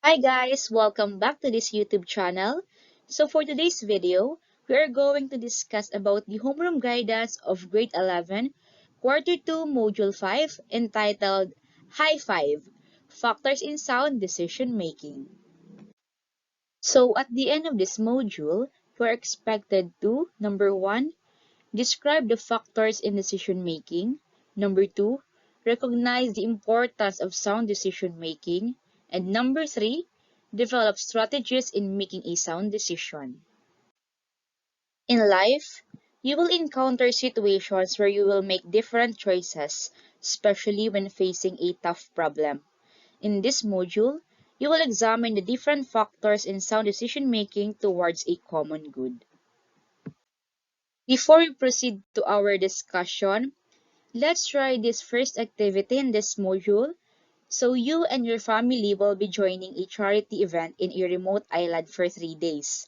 Hi guys, welcome back to this YouTube channel. So for today's video, we are going to discuss about the homeroom guidance of grade 11, quarter 2, module 5, entitled High 5, Factors in Sound Decision Making. So at the end of this module, you are expected to, number 1, describe the factors in decision making. Number 2, recognize the importance of sound decision making. And number 3, develop strategies in making a sound decision. In life, you will encounter situations where you will make different choices, especially when facing a tough problem. In this module, you will examine the different factors in sound decision making towards a common good. Before we proceed to our discussion, let's try this first activity in this module. So you and your family will be joining a charity event in a remote island for 3 days.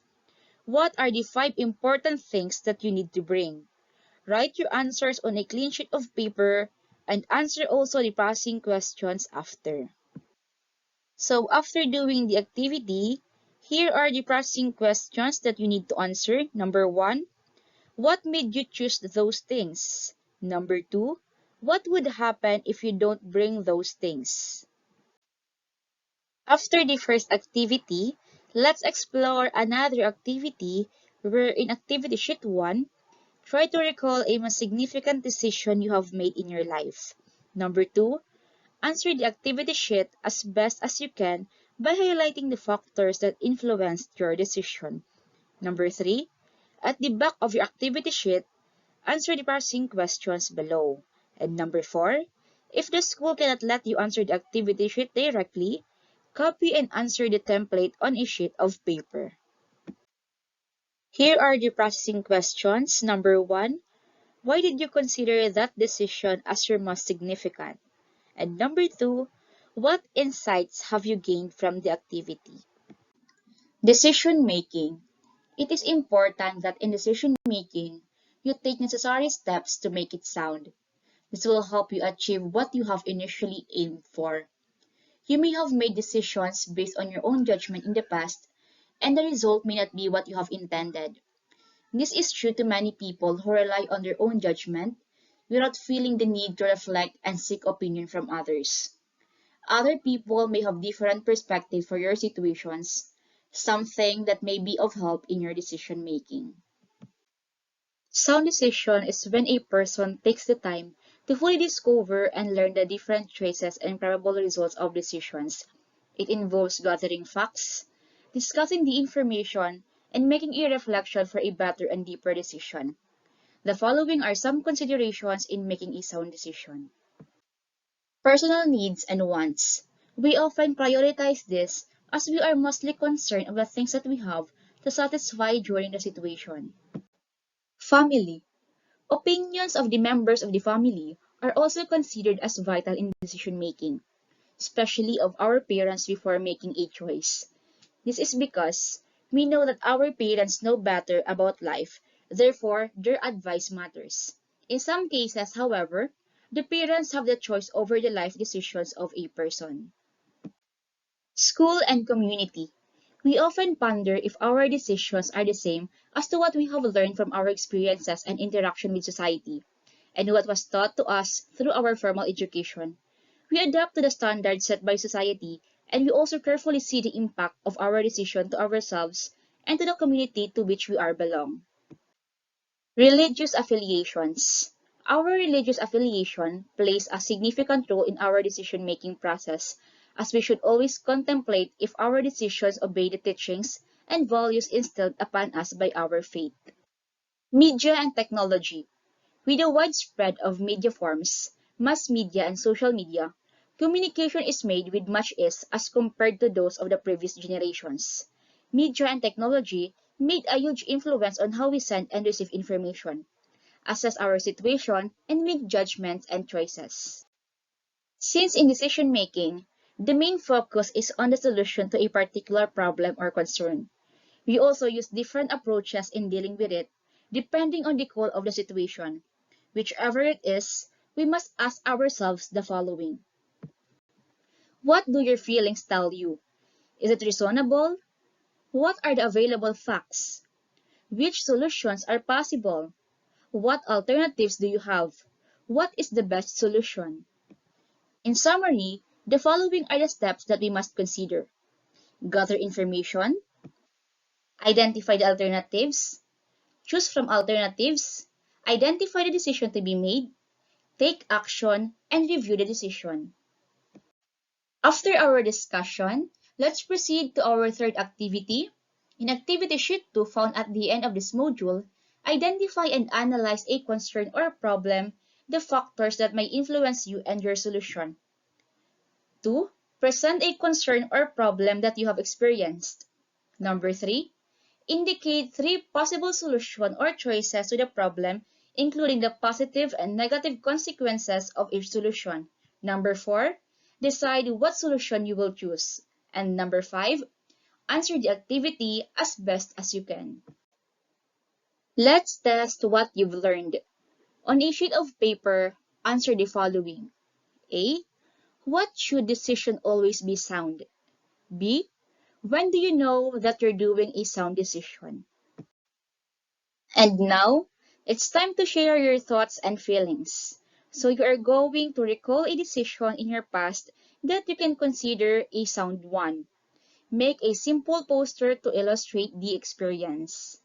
What are the 5 important things that you need to bring? Write your answers on a clean sheet of paper and answer also the passing questions after. So after doing the activity, here are the passing questions that you need to answer. Number 1, what made you choose those things? Number 2, what would happen if you don't bring those things? After the first activity, let's explore another activity where in activity sheet 1, try to recall a most significant decision you have made in your life. Number 2, answer the activity sheet as best as you can by highlighting the factors that influenced your decision. Number 3, at the back of your activity sheet, answer the passing questions below. And number 4, if the school cannot let you answer the activity sheet directly, copy and answer the template on a sheet of paper. Here are the processing questions. Number 1, why did you consider that decision as your most significant? And number 2, what insights have you gained from the activity? Decision making. It is important that in decision making, you take necessary steps to make it sound. This will help you achieve what you have initially aimed for. You may have made decisions based on your own judgment in the past, and the result may not be what you have intended. This is true to many people who rely on their own judgment without feeling the need to reflect and seek opinion from others. Other people may have different perspective for your situations, something that may be of help in your decision making. Sound decision is when a person takes the time to fully discover and learn the different choices and probable results of decisions. It involves gathering facts, discussing the information, and making a reflection for a better and deeper decision. The following are some considerations in making a sound decision. Personal needs and wants. We often prioritize this as we are mostly concerned of the things that we have to satisfy during the situation. Family. Opinions of the members of the family are also considered as vital in decision making, especially of our parents before making a choice. This is because we know that our parents know better about life, therefore their advice matters. In some cases, however, the parents have the choice over the life decisions of a person. School and community. We often ponder if our decisions are the same as to what we have learned from our experiences and interaction with society, and what was taught to us through our formal education. We adapt to the standards set by society, and we also carefully see the impact of our decision to ourselves and to the community to which we are belong. Religious affiliations. Our religious affiliation plays a significant role in our decision-making process, as we should always contemplate if our decisions obey the teachings and values instilled upon us by our faith. Media and technology. With the widespread of media forms, mass media and social media, communication is made with much ease as compared to those of the previous generations. Media and technology made a huge influence on how we send and receive information, assess our situation, and make judgments and choices. Since in decision making, the main focus is on the solution to a particular problem or concern, we also use different approaches in dealing with it, depending on the call of the situation. Whichever it is, we must ask ourselves the following. What do your feelings tell you? Is it reasonable? What are the available facts? Which solutions are possible? What alternatives do you have? What is the best solution? In summary, the following are the steps that we must consider. Gather information, identify the alternatives, choose from alternatives, identify the decision to be made, take action, and review the decision. After our discussion, let's proceed to our third activity. In Activity Sheet 2 found at the end of this module, identify and analyze a concern or problem, the factors that may influence you and your solution. 2. Present a concern or problem that you have experienced. Number 3. Indicate 3 possible solutions or choices to the problem, including the positive and negative consequences of each solution. Number 4. Decide what solution you will choose. And number 5. Answer the activity as best as you can. Let's test what you've learned. On a sheet of paper, answer the following. A. What should decision always be sound? B. When do you know that you're doing a sound decision? And now, it's time to share your thoughts and feelings. So you are going to recall a decision in your past that you can consider a sound one. Make a simple poster to illustrate the experience.